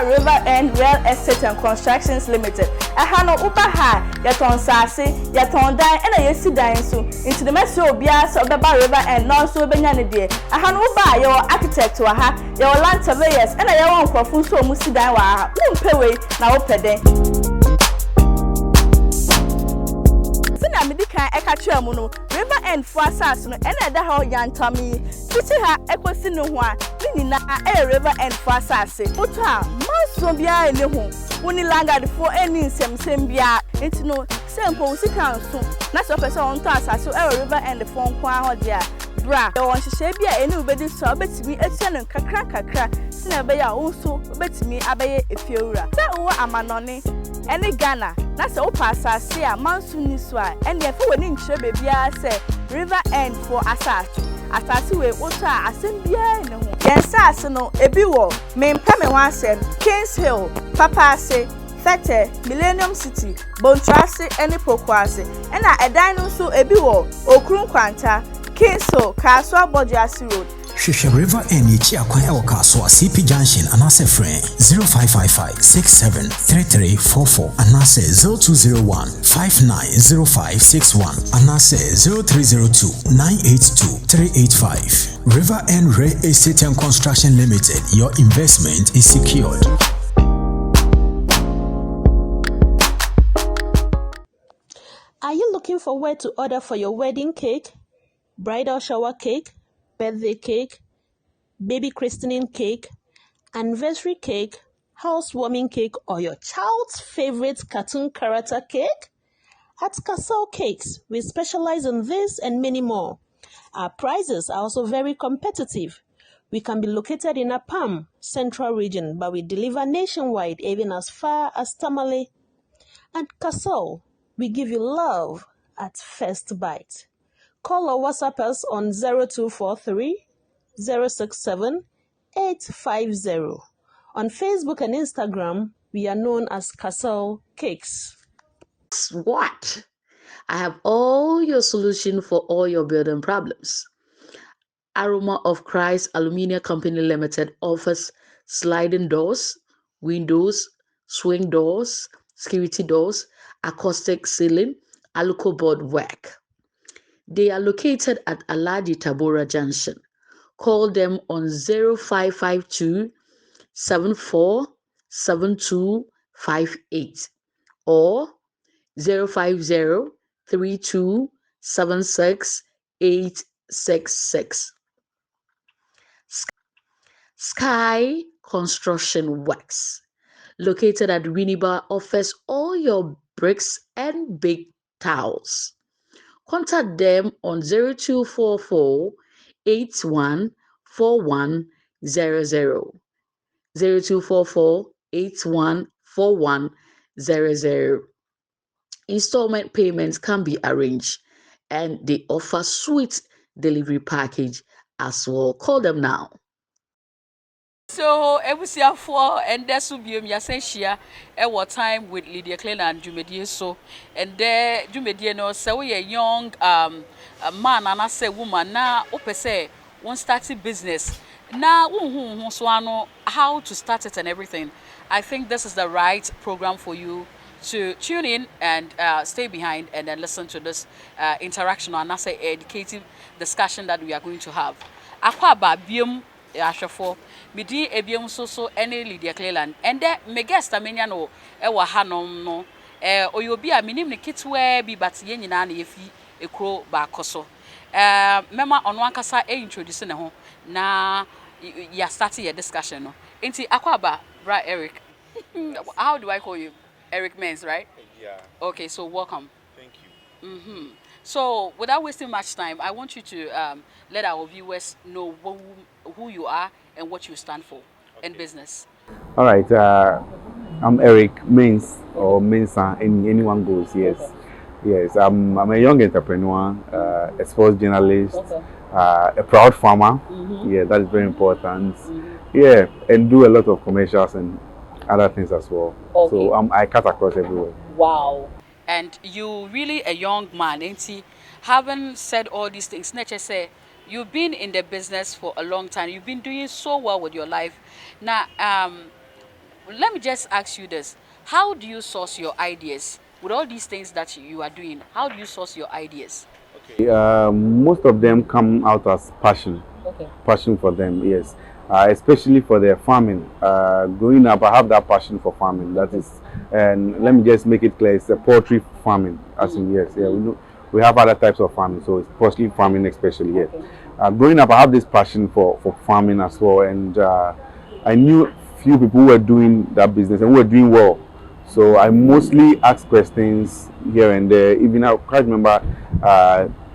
River End Real Estate and Constructions Limited. Ahano uba ha yaton sase yaton dan ena yesi dan so into the mess obia so beba River End no so benya ne de. Ahano uba your architect wa ha your land surveyors ena ye won kwafun so mu si dan wa ha umpewe na opede. Sina medikan eka twa mu no River End fo asase no ena da ha yantami titi ha ekosi no ho a nina e River End fo asase oto a manso bia ene ho woni landard fo eni nsem bia entino sempo usika nso na so pese on to asase e River End fo nko a dia bra e won hihye bia eni ubedi so obetimi etia no kakra sina be ya wonso obetimi abaye efiewura se wo amanone eni Ghana na se wo asase a manso ni so a eni efe woni nkyere bebia se River End fo asase asase we oto a asem bia ne ho yensase no ebi wo mempame ho asem Kings Hill Papase Fete Millennium City Bontrase ene Pokwase ena edan no so ebi wo Okrun Kwanta Kings Hill Kaswa Bojiasi Road Shusha River End Yichi akwan e Kaswa CP Junction anase friend 0555673344 anase 0201590561 anase 0302982385 River End Real Estate and Construction Limited. Your investment is secured. Are you looking for where to order for your wedding cake, bridal shower cake, birthday cake, baby christening cake, anniversary cake, housewarming cake, or your child's favorite cartoon character cake? At Castle Cakes, we specialize in this and many more. Our prices are also very competitive. We can be located in Apam, Central Region, but we deliver nationwide, even as far as Tamale. At Castle, we give you love at first bite. Call or WhatsApp us on 0243 067 850. On Facebook and Instagram, we are known as Castle Cakes. What? I have all your solution for all your building problems. Aroma of Christ Aluminium Company Limited offers sliding doors, windows, swing doors, security doors, acoustic ceiling, aluco board work. They are located at Aladi Tabora Junction. Call them on 0552 747258 or 050 3276 866. Sky Construction Works, located at Winneba, offers all your bricks and big tiles. Contact them on 0244 814100 0244 814100. Installment payments can be arranged and they offer sweet delivery package as well. Call them now. So, ebusia for and there will be a time with Lydia Cleland Jumedie so and there Jumedie no so we a young man and I say woman now say one starting business now so I know how to start it and everything. I think this is the right program for you to tune in and stay behind and then listen to this interaction and I say educative discussion that we are going to have. Akwa ba biom Ashafo, Midi Ebium so any Lydia Cleland, and there me guest a meniano, ewa hanom no, or you'll be a minim the kids where be but yen if a crow bacoso. Mema on one casa introducing a home, na ya starting a discussion. No, ain't it Aquaba, right, Eric? How do I call you? Eric Menz, right? Yeah. Okay, so welcome. Thank you. So, without wasting much time, I want you to let our viewers know who you are and what you stand for in business. All right. I'm Eric Menz or Mensa. Anyone goes. Yes. Yes. I'm a young entrepreneur, a sports journalist, a proud farmer. Yeah, that is very important. Yeah, and do a lot of commercials and other things as well. Okay. So I cut across everywhere. Wow. And you really a young man, ain't he? Having said all these things, Nature say you've been in the business for a long time. You've been doing so well with your life. Now, let me just ask you this. How do you source your ideas? With all these things that you are doing, how do you source your ideas? Most of them come out as passion. Okay. Passion for them, yes. Especially for their farming. Growing up, I have that passion for farming. That is, and let me just make it clear, it's a poultry farming. As in, yes, yeah, we know we have other types of farming, so it's poultry farming especially. Yes. Okay. Growing up, I have this passion for farming as well, and I knew few people who were doing that business and who were doing well. So I mostly ask questions here and there. Even I quite remember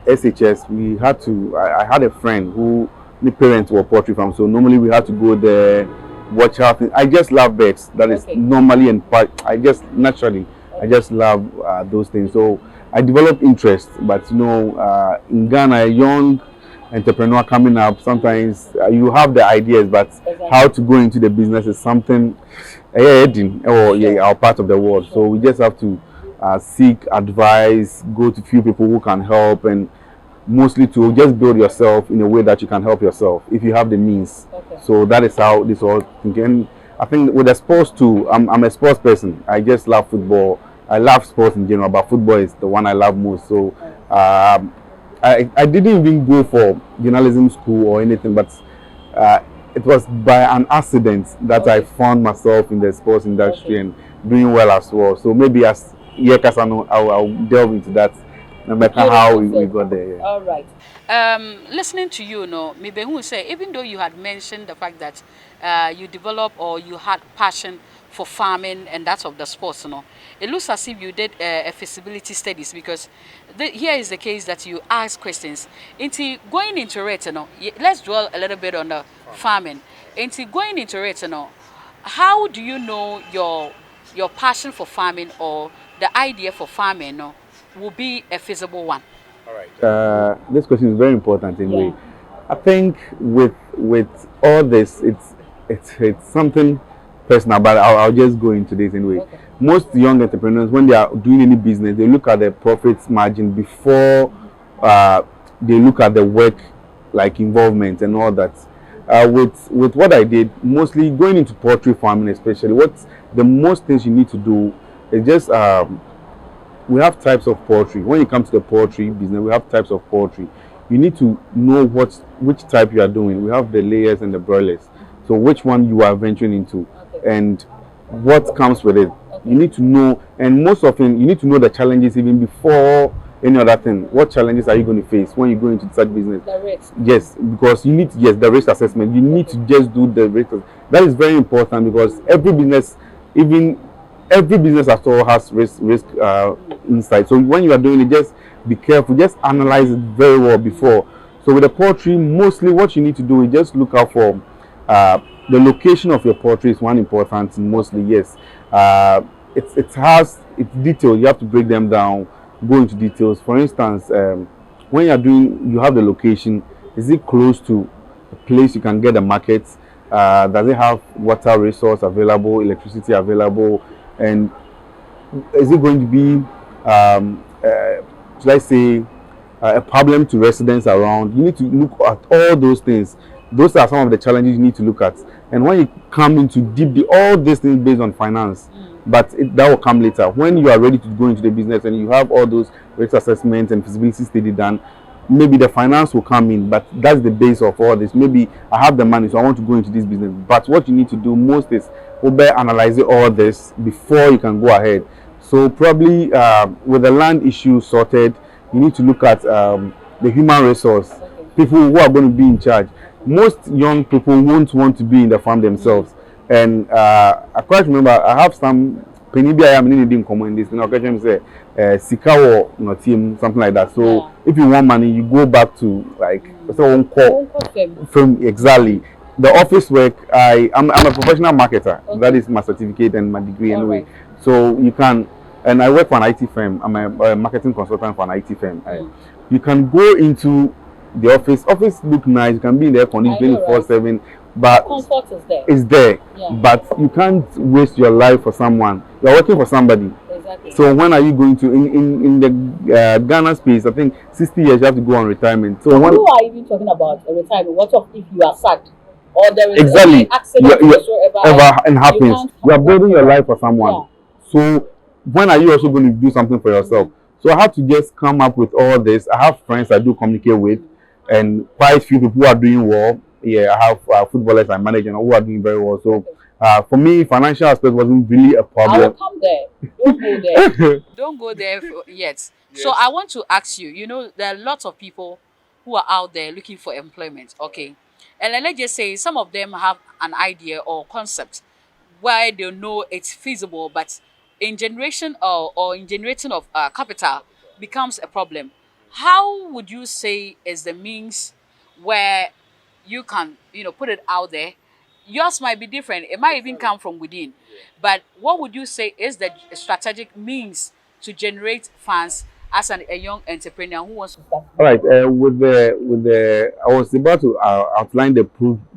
SHS. We had to. I had a friend who the parents were poultry farm, so normally we had to go there, watch out. I just love birds. That is normally and I just naturally I just love those things. So I developed interest. But in Ghana, a young entrepreneur coming up, sometimes you have the ideas, but how to go into the business is something our part of the world. So we just have to seek advice, go to few people who can help, and mostly to just build yourself in a way that you can help yourself if you have the means. So that is how this all thinking. I think with the sports too, I'm a sports person. I just love football. I love sports in general, but football is the one I love most. So I didn't even go for journalism school or anything, but it was by an accident that I found myself in the sports industry and doing well as well. So maybe as I'll delve into that, no matter how we got there. Yeah. All right. Listening to you, maybe who say, even though you had mentioned the fact that you developed or you had passion for farming and that's of the sports, it looks as if you did a feasibility studies, because here is the case that you ask questions. Into going into it, let's dwell a little bit on the farming. Into going into it, how do you know your passion for farming or the idea for farming will be a feasible one? All right. This question is very important in a way. I think with all this, it's something personal, but I'll just go into this anyway. Most young entrepreneurs, when they are doing any business, they look at the profits margin before they look at the work, like involvement and all that. With what I did, mostly going into poultry farming, especially, what's the most things you need to do is just we have types of poultry. When you come to the poultry business, we have types of poultry. You need to know which type you are doing. We have the layers and the broilers. So which one you are venturing into and what comes with it. You need to know, and most often you need to know the challenges even before any other thing. What challenges are you going to face when you go into such business? The risk. Yes, because you need the risk assessment. You need to just do the risk. That is very important because every business, every business at all has risk insight. So when you are doing it, just be careful. Just analyze it very well before. So with the poultry, mostly what you need to do is just look out for the location of your poultry is one important. Mostly, yes. It has its details. You have to break them down, go into details. For instance, when you have the location. Is it close to a place you can get a market? Does it have water resource available, electricity available, and is it going to be, should I say, a problem to residents around? You need to look at all those things. Those are some of the challenges you need to look at. And when you come into all these things based on finance, but that will come later. When you are ready to go into the business and you have all those risk assessments and feasibility study done, maybe the finance will come in, but that's the base of all this. Maybe I have the money, so I want to go into this business. But what you need to do most is analyze all this before you can go ahead. So probably with the land issue sorted, you need to look at the human resource, people who are going to be in charge. Most young people won't want to be in the farm themselves. And I quite remember I have some penny I am in common this. Say sika or not team, something like that. So if you want money, you go back to like one call from exactly the office work. I'm a professional marketer. That is my certificate and my degree anyway. So you can, and I work for an IT firm. I'm a marketing consultant for an IT firm. You can go into the office. Office look nice. You can be in there 24/7. But comfort is there. But you can't waste your life for someone. You're working for somebody. Exactly. So when are you going to in the Ghana space? I think 60 years you have to go on retirement. So you are even talking about a retirement. What if you are sacked or there is exactly any accident ever and happens. You are building your life for someone. Yeah. So when are you also going to do something for yourself? So I had to just come up with all this. I have friends I do communicate with, and quite few people who are doing well. Yeah, I have footballers I manage and who are doing very well. So for me, financial aspect wasn't really a problem. I will come there. Don't go there. Don't go there yet. Yes. So I want to ask you, you know, there are lots of people who are out there looking for employment, okay? And then let's just say some of them have an idea or concept where they know it's feasible, but in generation or in generating of capital becomes a problem. How would you say is the means where you can, you know, put it out there? Yours might be different. It might even come from within. But what would you say is the strategic means to generate funds as a young entrepreneur who wants to start? All right. I was about to outline the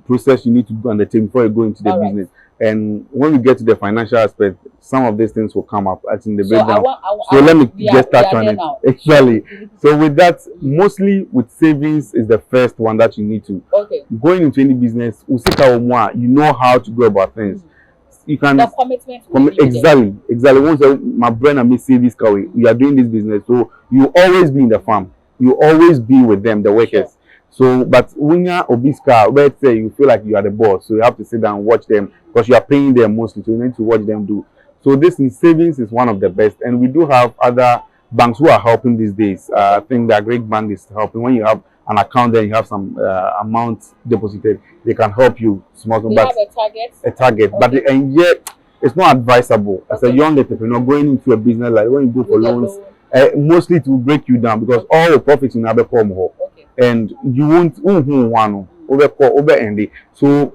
process you need to undertake before you go into the business. And when we get to the financial aspect, some of these things will come up as in the breakdown. So let me just touch on it. Exactly. So with that, mostly with savings is the first one that you need to. Okay. Going into any business, you know how to go about things. You can the commitment exactly. Once my brain and me say this way, you are doing this business, so you always be in the farm. You always be with them, the workers. Sure. So, but when you're Obiska, let's say you feel like you are the boss, so you have to sit down and watch them because you are paying them mostly, so you need to watch them do. So this in savings is one of the best, and we do have other banks who are helping these days. I think the Great Bank is helping. When you have an account there, you have some amount deposited, they can help you small. They have a target, okay. But and yet it's not advisable as a young entrepreneur going into a business like when you go for loans. Mostly to break you down because all the profits in Abe come home. And you won't one over ending. So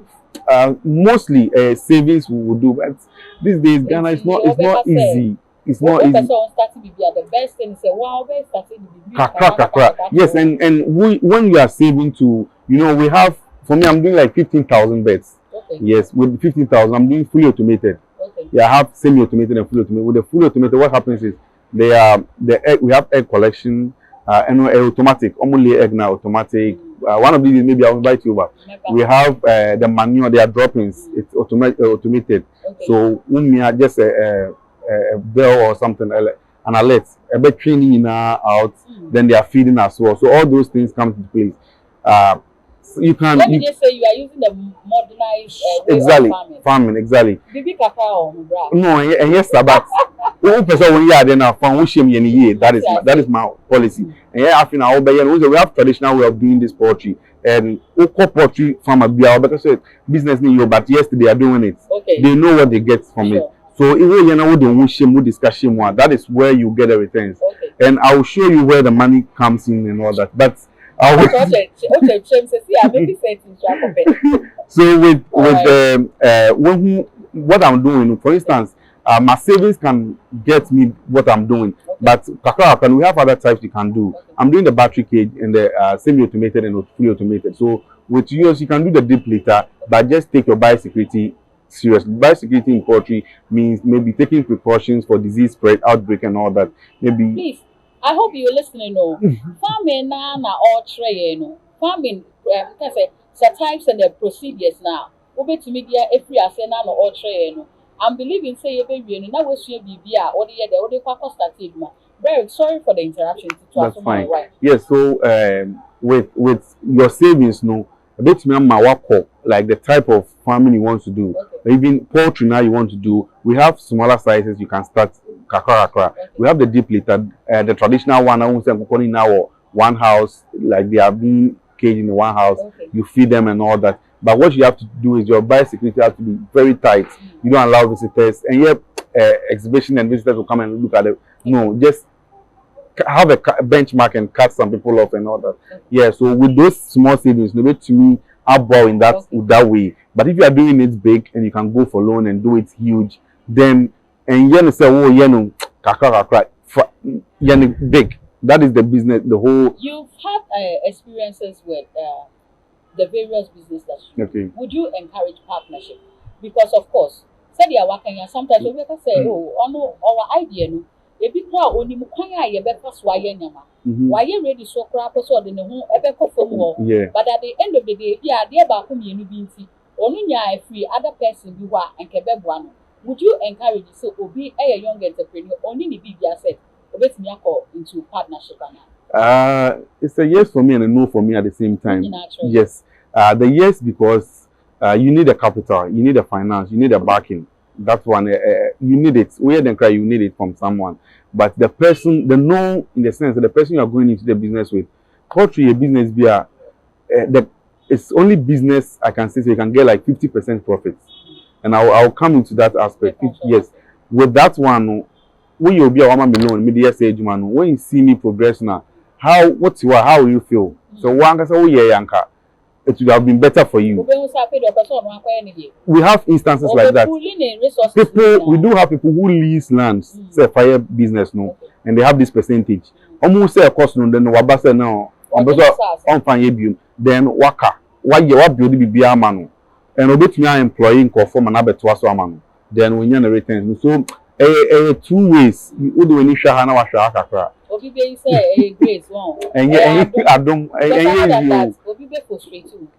mostly savings we will do, but these days Ghana it's not easy. It's not easy. The best thing is yes, and when you are saving to, you know, we have, for me I'm doing like 15,000 beds. Okay. Yes, with 15,000 I'm doing fully automated. Okay. Yeah, I have semi-automated and fully automated. With the fully automated, what happens is we have egg collection. And automatic, only egg now automatic. One of these maybe I'll invite you over. We have the manure, their droppings. It's automated. Okay. So when we are just a bell or something, an alert, a bit training out, then they are feeding as well. So all those things come into place. So you can. Let me just say you are using the modernized exactly way of farming. Exactly. No, and yes, but one person when you are then farm that is my policy. And yeah, I think now we have traditional way of doing this poultry. And poultry farmer because business new, but yes, they are doing it. Okay. They know what they get from it. So even you know they won't shame discussion one. That is where you get the returns. Okay. And I will show you where the money comes in and all that. But so with what I'm doing, for instance, my savings can get me what I'm doing, but we have other types you can do. I'm doing the battery cage and the semi-automated and fully automated. So with yours, you can do the deep litter, but just take your biosecurity seriously. Biosecurity in poultry means maybe taking precautions for disease spread, outbreak, and all that. Maybe. Please, I hope you're listening. No, farming now all trade. No, farming. Types and the procedures now. Over to media every asena no all trade. No. I'm believing say you baby now we see BBA or the cost stative. Very sorry for the interruption. That's fine. Yes, so with your savings, no, a bit like the type of farming you want to do, even poultry now you want to do. We have smaller sizes you can start. We have the deep litter, the traditional one. I won't say now one house, like they are being caged in one house. You feed them and all that. But what you have to do is your biosecurity has to be very tight. You don't allow visitors, and yet exhibition and visitors will come and look at it. No, just have a benchmark and cut some people off and all that. Yeah, so with those small savings, maybe to me, I'll bow in that way. But if you are doing it big and you can go for loan and do it huge, then and you say, oh, big. That is the business. The whole. You've had experiences with the various business that you do. Would you encourage partnership? Because of course, said you are working and sometimes we can say, oh, our idea no. If you crowd only mukwanya ye better swaye nyama. Why you ready so crap so the no ebe ko from war. But at the end of the day, yeah, dear back home you binti. Onunya free other person be wa and kebebwano. Would you encourage so obi a young entrepreneur only ni be asset obetumi akọ into partnership ana? It's a yes for me and a no for me at the same time. Naturally. Yes. The yes because you need a capital, you need a finance, you need a backing. That one, you need it. Where then cry, you need it from someone. But the person, the no, in the sense that the person you are going into the business with, poultry a business beer, it's only business I can say so you can get like 50% profits. And I'll come into that aspect. Yes. With that one, when you'll be a woman alone, media stage man, when you see me progress now, how will you feel? So one can say, oh yeah, Yanka, it would have been better for you. We have instances like that. People, we do have people who lease lands, say fire business, no, and they have this percentage. Almost say a cost no, then wabasa now, on fire then waka, why you are building be manu, and obey me employing conform and abet was manu. Then we generate things. So, 2 ways. You would do any shahana wa shahaka. Obi be say a grace one. And yeah, I don't.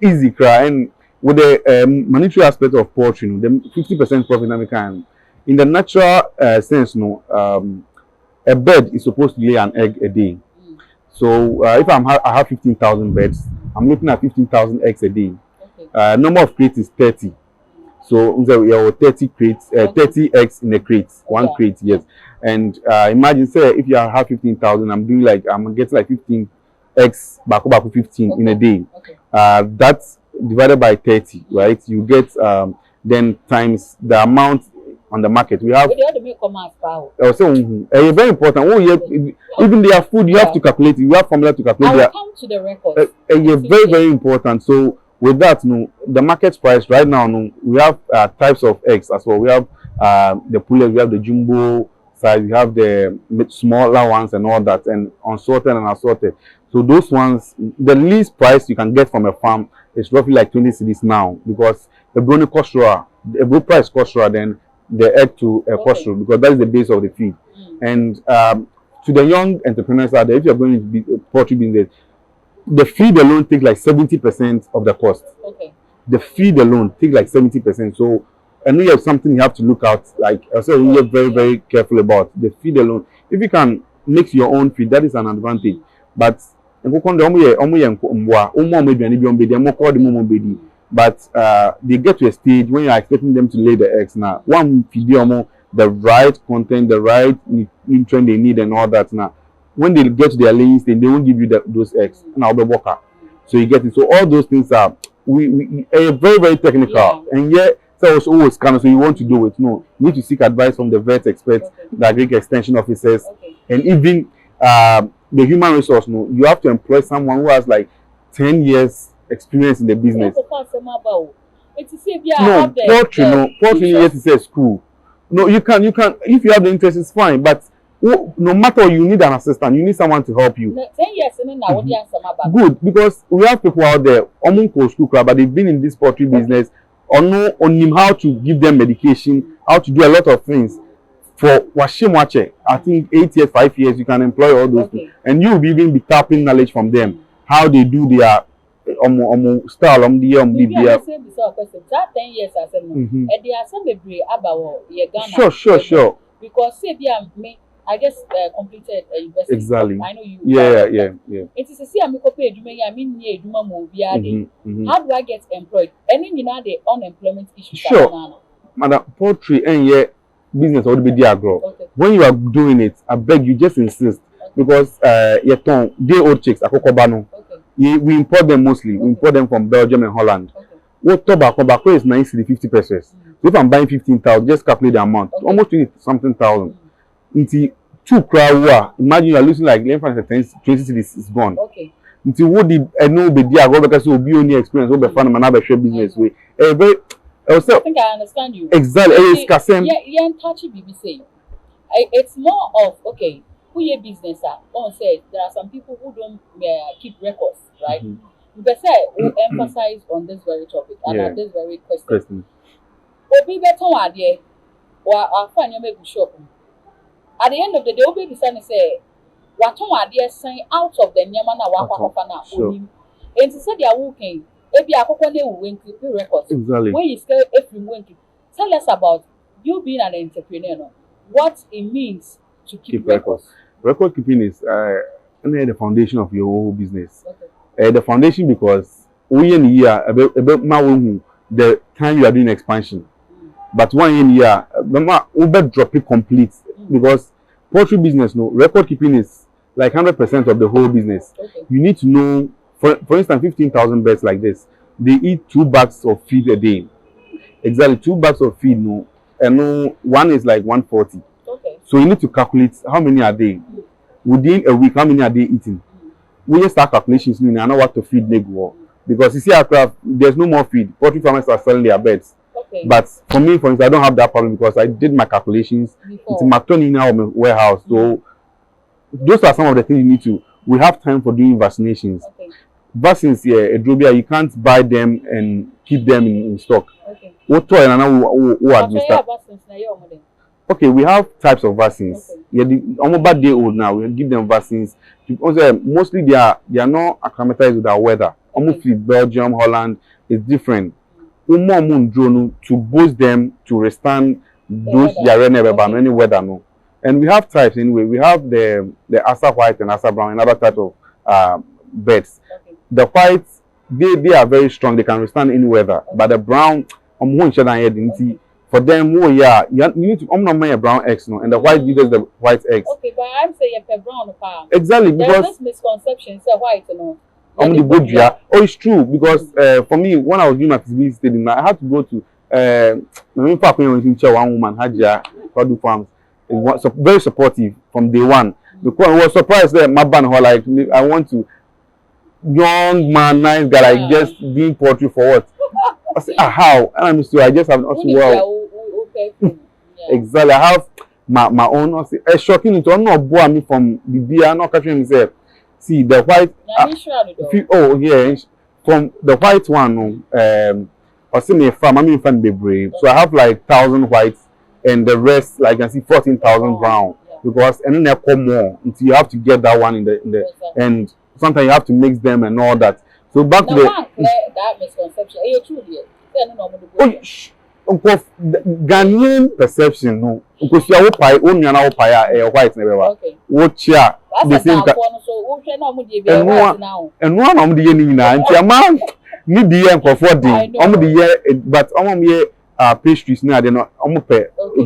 Easy cry and with the monetary aspect of poultry, the 50% profit that we can. In the natural sense, no, a bird is supposed to lay an egg a day. So if I have 15,000 birds, I'm looking at 15,000 eggs a day. Number of crates is 30. So we have 30 crates, 30 eggs in a crate, one crate, yes. And imagine, say, if you have 15,000, I'm getting like 15 eggs, back 15 in a day. That's divided by 30, right? You get then times the amount on the market. We have. Very important. Even their food, you have to calculate. You have formula to calculate. I will come to the records. Very important. So. With that, no, the market price right now, no, we have types of eggs as well. We have the pullets, we have the jumbo size, we have the smaller ones and all that, and unsorted and assorted. So those ones, the least price you can get from a farm is roughly like 20 cedis now, because the brownie cost the good price cost then the egg to a cost because that is the base of the feed. And to the young entrepreneurs out there, if you're going to be poultry business, the feed alone takes like 70% of the cost. The feed alone takes like 70%. So, I know you have something you have to look out. Like I said, you're very, very careful about the feed alone. If you can mix your own feed, that is an advantage. But they get to a stage when you are expecting them to lay the eggs. Now, one feed the right content, the right nutrient they need, and all that. Now, when they get to their laying stage, they won't give you those eggs. Now the worker. So you get it. So all those things are we very, very technical. And yet so it's always kind of so you want to do it. No, you need to seek advice from the vet experts, the agric extension officers, and even the human resource. No, you have to employ someone who has like 10 years experience in the business. No, poultry yes, it's a school. No, you can if you have the interest, it's fine, but no matter you need an assistant, you need someone to help you. 10 years Good, because we have people out there, but they've been in this poultry business, or know on how to give them medication, how to do a lot of things. For Washimwache, I think 8 years, 5 years, you can employ all those things, and you will even be tapping knowledge from them, how they do their style that 10 years as and there are some about sure. Because say me I just completed a university. Exactly. I know you. Yeah. It is a see I'm copy How do I get employed? Any the unemployment issue. Sure. Madam, poultry and business would be there grow. When you are doing it, I beg you just insist because day old chicks we import them mostly. We import them from Belgium and Holland. What tobacco is 50 pesos. So if I'm buying 15,000, just calculate the amount. Almost 20-something thousand. Into 2 crowd, imagine you are losing like 20 cities is gone. Into what the no be there go because will be only experience will be fun and have a share business way. Very I think I understand you. Exactly. Yeah, touchy BBC. It's more of who your business are. On said there are some people who don't keep records, right? But say we emphasize on this very topic and on this very question. Obi beton adie or find your make shop. At the end of the day, Obi decide say what adie sign out of the nyama na waka na onim. And to say they are working Ebi akoko ne wo keep records. Exactly. When you say every keep, tell us about you being an entrepreneur. No? What it means to keep records. Record keeping is the foundation of your whole business. Okay. The foundation because we in year the time you are doing expansion. But 1 year, over drop it complete because poultry business, no record keeping is like 100% of the whole business. Okay. You need to know, for instance, 15,000 birds like this, they eat 2 bags of feed a day. Exactly 2 bags of feed, no, and no one is like 140. Okay. So you need to calculate how many are they within a week. How many are they eating? We just start calculations. I know what to feed they go because you see, there's no more feed. Poultry farmers are selling their birds. Okay. But for me, for instance, I don't have that problem because I did my calculations. It's in our warehouse. So those are some of the things you need to. We have time for doing vaccinations. Okay. Vaccines here, Edrobia, you can't buy them and keep them in stock. Okay. Okay, we have types of vaccines. Okay. Yeah, almost bad day old now. We give them vaccines. Mostly they are not acclimatized with our weather. Almost Belgium, Holland is different. To boost them to withstand those any weather no. And we have types anyway. We have the Asa white and Asa brown, another type of birds. Okay. The whites they are very strong. They can withstand any weather. Okay. But the brown, for them, you need to a brown eggs no, and the white gives us the white eggs. Okay, but I'm saying a brown power. Exactly because there's this misconception. Say white no. Oh, it's true because for me, when I was doing my feasibility study, I had to go to one woman, Hajia, Padu Farms. It was very supportive from day one. Because I was surprised that my band was like, I want to young man, nice guy, like just doing poetry for what? I said, how? And I'm still, I just have also exactly. I have my own. I say, shocking into not bore me from the beer, not catching himself. See the white. Oh yeah, from the white one. I see me farm. I'm in fan be brave. So I have like 1,000 whites, and the rest, like I see 14,000 brown. Because and then they come more until you have to get that one in the and sometimes you have to mix them and all that. So back to that misconception. Ghanaian perception no. Because you are white, only an white never. Okay. Watch ya the same. And one of the year and your man need the year for 40. The year, but year pastries now they not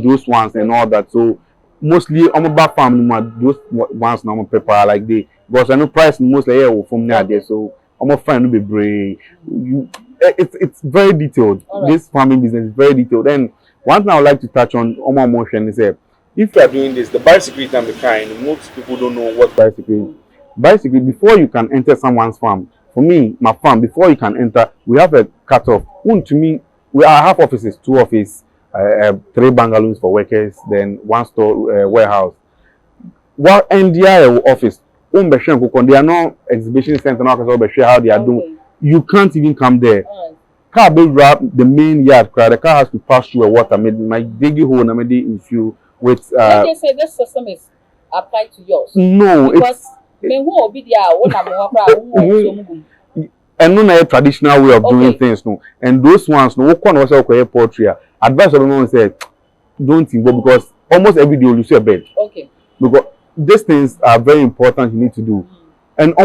those ones and all that. So mostly back family those ones now prepare like they because I know price mostly here from there. So find be brave. It's very detailed. Right. This farming business is very detailed. And one thing I would like to touch on my motion is if you are doing this, the biosecurity I'm trying, most people don't know what biosecurity is. Biosecurity, before you can enter someone's farm, for me, my farm, before you can enter, we have a cutoff. To me, I have offices, 2 offices, 3 bungalows for workers, then 1 store warehouse. While NDI office, they are not exhibition center now because how they are doing. You can't even come there. Car be wrap the main yard. The car has to pass through a water. My diggy hole, I made issue with. When they say this system is applied to yours. No, because me who be there, and no a traditional way of doing things, no. And those ones, no one was a poultry. Advice of the moment said, don't think, because almost every day you see a bed. Okay. Because these things are very important. You need to do. And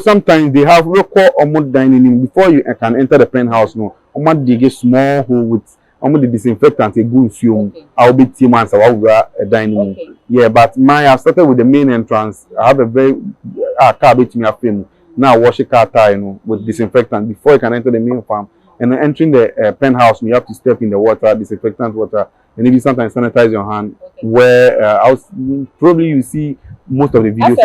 sometimes they have record dining in before you can enter the penthouse. No, they get small hole with the disinfectant. They go in fume. I'll be 2 months. I will a dining room. Yeah, but I started with the main entrance. I have a very car bit to me a film. Now wash a car tire, with disinfectant before you can enter the main farm. And entering the penthouse, you have to step in the water, disinfectant water, and maybe sometimes sanitize your hand. Where probably you see most of the videos.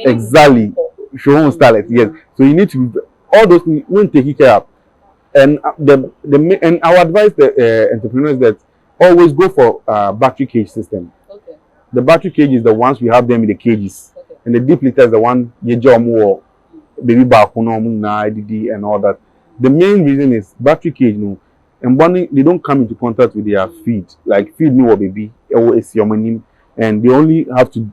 Exactly. Show style, yes. So you need to be all those things when taking care of. And and I would advise the entrepreneurs that always go for battery cage system. Okay. The battery cage is the ones we have them in the cages. Okay. And the deep litter is the one you draw more baby back and all that. The main reason is battery cage no. And they don't come into contact with their feed. Like feed me or baby or it's your money, and they only have to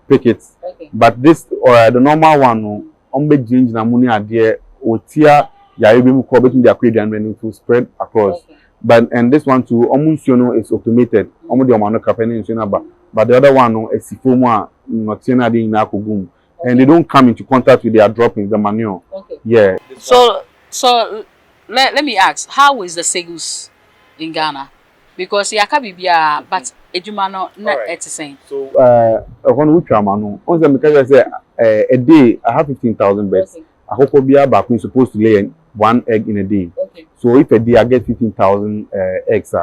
pick it. Okay. But this or the normal one, no, be change na money ade otia ya ebe mu ko betun dia create and to spread across. But and this one too, almost is automated. Almost the amount of capacity but the other one no is former not in akugum, and they don't come into contact with their droppings, the manure. Yeah. So let me ask, how is the sales in Ghana? Because yakabibia, but ejumano not at the same. So on which amano? On the because I say a day I have 15,000 beds. I hope Obia back we supposed to lay one egg in a day. So if a day I get 15,000 eggs,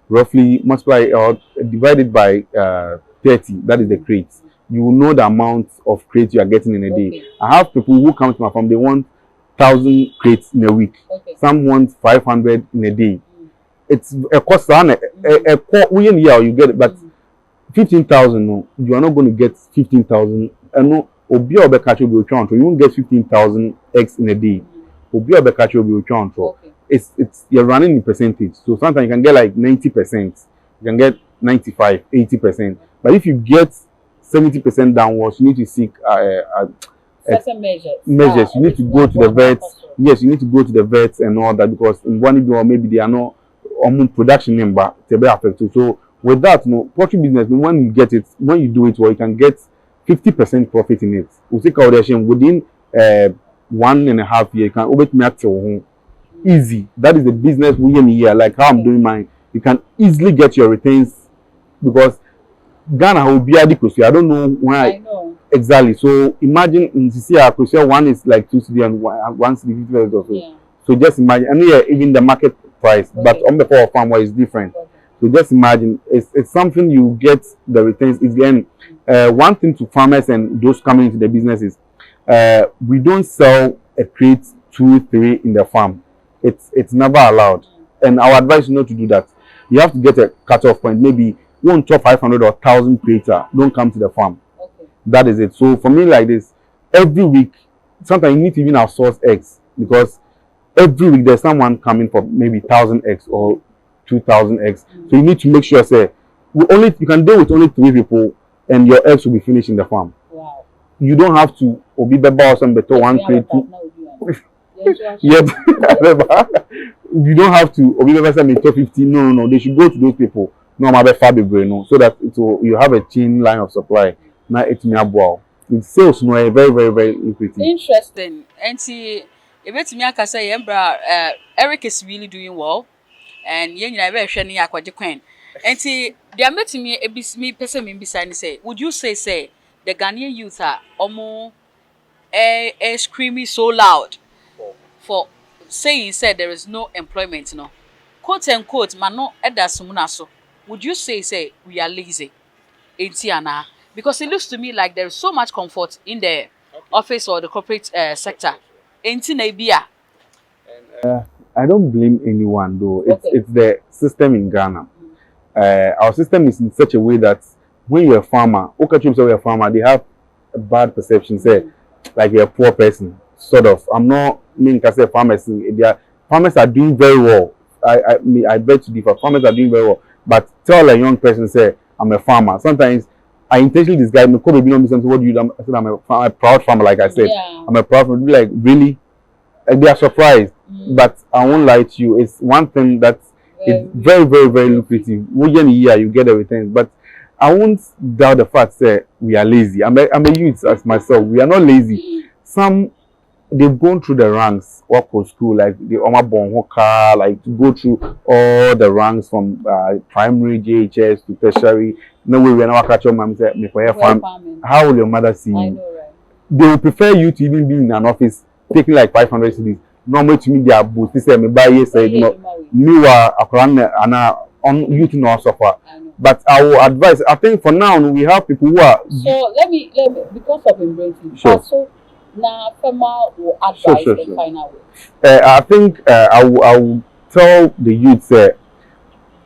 roughly multiply or divided by 30, that is the crates. You will know the amount of crates you are getting in a day. I have people who come to my farm, they want 1,000 crates in a week. Some want 500 in a day. It's a cost within a year you get it, but 15,000 no, you are not going to get 15,000. No, Obi Obekacho will be you won't get 15,000 eggs in a day. Obi Obekacho will be it's you're running in percentage. So sometimes you can get like 90%, you can get 95, 80%. But if you get 70% downwards, you need to seek certain measures. You need to go to the vets. Yes, you need to go to the vets and all that because in one or maybe they are not production number to be affected. So with that, poultry business, when you get it, when you do it well, you can get 50% profit in it. We take out within 1.5 years, you can over to easy. That is the business we in here, like how I'm doing mine. You can easily get your returns because Ghana will be adequate. I don't know why. I know. Exactly. So imagine in CCR, one is like 2 cedi and one cedi 50 or so. Yeah. So just imagine, and yeah, even the market price, but on the power farm is different. So just imagine, it's something you get the returns. Is then one thing to farmers and those coming into the business is we don't sell a crate 2, 3 in the farm. It's never allowed, and our advice is not to do that. You have to get a cut-off point. Maybe 500 or 1,000 creator don't come to the farm. That is it. So for me like this, every week, sometimes you need to even outsource eggs because every week there's someone coming for maybe 1,000 eggs or 2,000 eggs. So you need to make sure say you can deal with only 3 people and your eggs will be finished in the farm. Wow. You don't have to obi beba or some better one crate. Yep. You don't have to obi beba say me 250. No. They should go to those people. No, my no, so that you have a chain line of supply. Now it's me abroad. It sales no very, very, very lucrative. Interesting. And see, if me aka say Eric is really doing well, and you know very shiny akwaje kwen. And see, they are meeting me person me beside say, would you say the Ghanaian youth are almost screaming so loud for saying said there is no employment, quote unquote, man no edasumunaso. Would you say we are lazy? Because it looks to me like there is so much comfort in the office or the corporate sector. I don't blame anyone though. It's the system in Ghana. Our system is in such a way that when you're a farmer, you're a farmer, they have a bad perception, say like you're a poor person. Sort of. I'm not meaning to say farmers. Farmers are doing very well. I bet to differ. Farmers are doing very well. But tell a young person, say, I'm a farmer. Sometimes I intentionally disguise me. What do you do? I said, I'm a proud farmer, like I said. Yeah. I'm a proud farmer. Like, really? Like, they are surprised. But I won't lie to you. It's one thing that is very, very, very lucrative. Within a year, you get the returns. But I won't doubt the fact that we are lazy. I'm a youth as myself. We are not lazy. Some, they've gone through the ranks, work for school, like the Oma Bonhoka, like to go through all the ranks from primary, JHS to tertiary. No way we are not catch your mom say, how will your mother see you? I know, right? They will prefer you to even be in an office taking like 500 cedis. Normally to me, they are both. They say, me buy yes, me are on you to not suffer. But I will advise. I think for now we have people who are. So let me because of embracing. Sure. So, now, Fema will advise the final way. I think I will tell the youth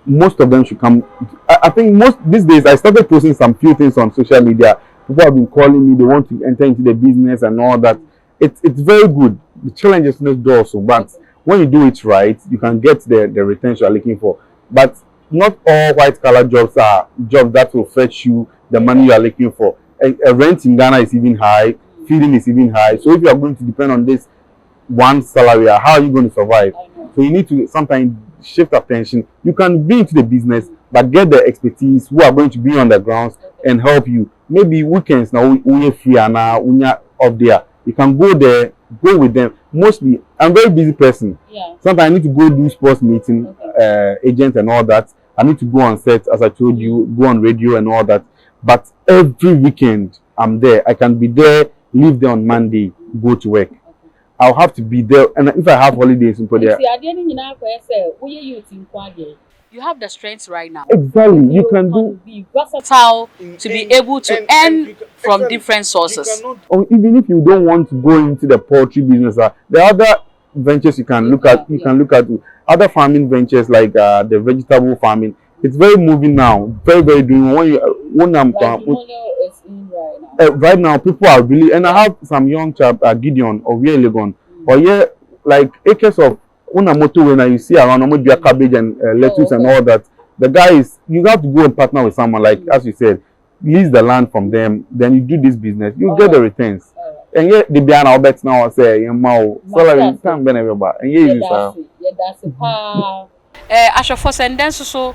most of them should come. I think most these days I started posting some few things on social media. People have been calling me. They want to enter into the business and all that. It's very good. The challenge is not door also, but when you do it right, you can get the returns you are looking for. But not all white collar jobs are jobs that will fetch you the money you are looking for. A rent in Ghana is even high. feeding is even high. So if you are going to depend on this one salary, how are you going to survive? So you need to sometimes shift attention. You can be into the business, but get the expertise who are going to be on the grounds and help you. Maybe weekends now we are free and now we are up there. You can go there, go with them. Mostly, I'm a very busy person. Yeah. Sometimes I need to go do sports meeting, agent and all that. I need to go on set, as I told you, go on radio and all that. But every weekend I'm there. I can be there, leave there on Monday, go to work. I'll have to be there, and if I have holidays in there. You have the strength right now. Exactly, you can do. Be versatile to be able to earn from different sources. Or even if you don't want to go into the poultry business, there are other ventures you can look at. You can look at other farming ventures like the vegetable farming. It's very moving now, very very doing. When I'm right now, people are really, and I have some young chap, Gideon or Legon, or yeah, like acres of motor when you see around almost cabbage and lettuce and all that. The guy is, you have to go and partner with someone like, as you said, lease the land from them, then you do this business, you get the returns. And yet the Biana Albert now say, you know, salary can't be everybody. And Ashofos and then so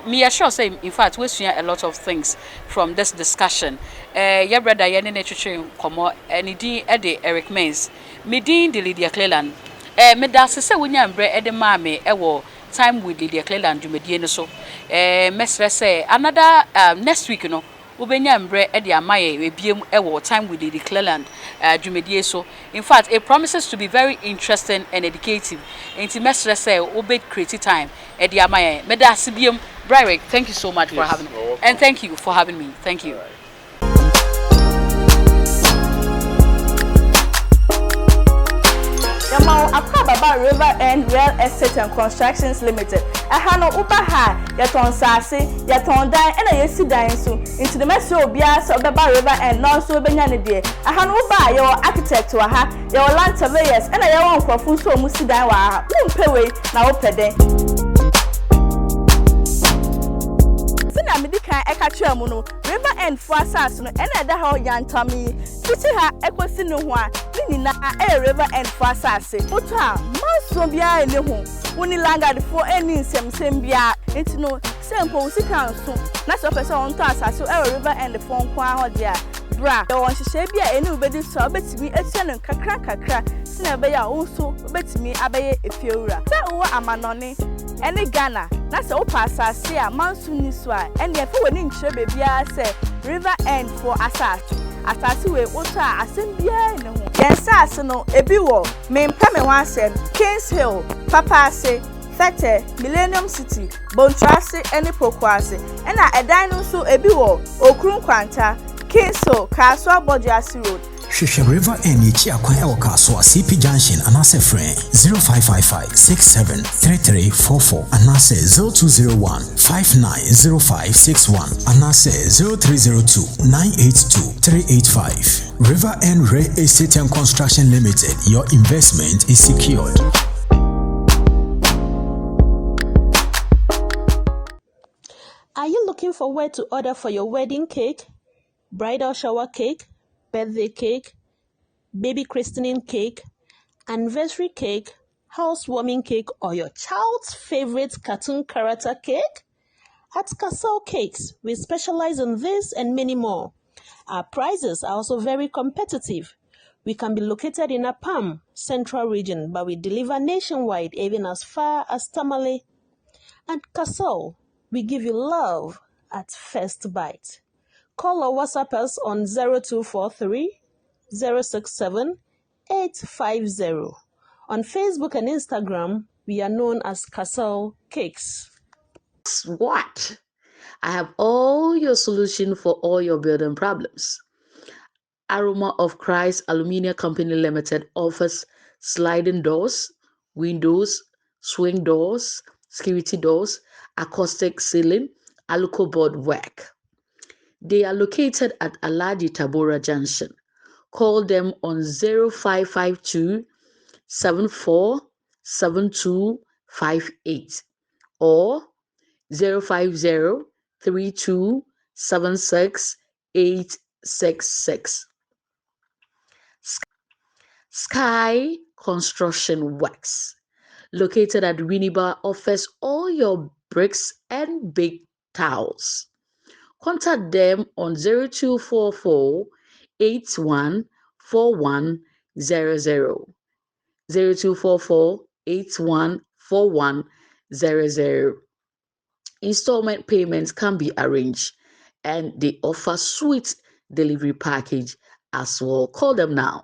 me assure say in fact we see a lot of things from this discussion. Your brother Yenny Netruchin Como and Eddie Eric Mays. Medin de Lydia Cleland. Me da se we nyam bre ede ma me ewo time with Lydia Cleland dwumadie no so. Mesre say another next week no ubenya mbre ede amaye ebiem ewo time with Lydia Cleland dwumadie so. In fact, it promises to be very interesting and educative. Enti mesre say ube create time ede amaye. Me da sibiem Brian, thank you so much for having me. And thank you for having me. Thank you. Yamao Akababa River and Real Estate and Constructions Limited. Ahano Ubaha, Yaton Sasi, Yaton Dine, and a Yesi Dine soon into the Metro Bias of Baba River and non so Benyanide. Ahano Uba, your architect to aha, your land surveyors, and a young Profuso Musidawa, Umpewe, now Pede. Medika ekacha mu no river end for asas no ena eda ha yantami titi ha ekosi no ho a ni na river end for asas foto a maso bia ene ho woni langard for eni nsem bia enti no sempo sika nso na so pese on to asas river end for nkwa ho dia bra e won hihye bia eni ubedi so obetimi etia no kakra sina be ya wo so obetimi abaye efiewura se wo amanone ene Ghana na se wo pasase a mansu ni so a ene efe woni nkyere bebia se river end for asase we woto a asem bia ne ho yensase no ebi wo mempa me ho asem Kings Hill Papase Fete Millennium City Bontrase ene Pokwase ena edan no so ebi wo Okrun Kwanta Kings Hill Kaswa Boduasi Road Shusha River N Ichi Akwan Ewo Kaswa CP Junction anase friend 0555-673344 anase 0201-590561 anase 0302-982-385. River N Real Estate and Construction Limited. Your investment is secured. Are you looking for where to order for your wedding cake, bridal shower cake, birthday cake, baby christening cake, anniversary cake, housewarming cake, or your child's favorite cartoon character cake? At Castle Cakes, we specialize in this and many more. Our prices are also very competitive. We can be located in Apam, Central Region, but we deliver nationwide, even as far as Tamale. At Castle, we give you love at first bite. Call or WhatsApp us on 0243 067 850. On Facebook and Instagram, we are known as Castle Cakes. What? I have all your solution for all your building problems. Aroma of Christ Aluminium Company Limited offers sliding doors, windows, swing doors, security doors, acoustic ceiling, aluco board work. They are located at Aladi Tabora Junction. Call them on 0552 747258 or 050 3276 866. Sky Construction Works, located at Winneba, offers all your bricks and big tiles. Contact them on 0244 814100. 0244 814100. Installment payments can be arranged, and they offer sweet delivery package as well. Call them now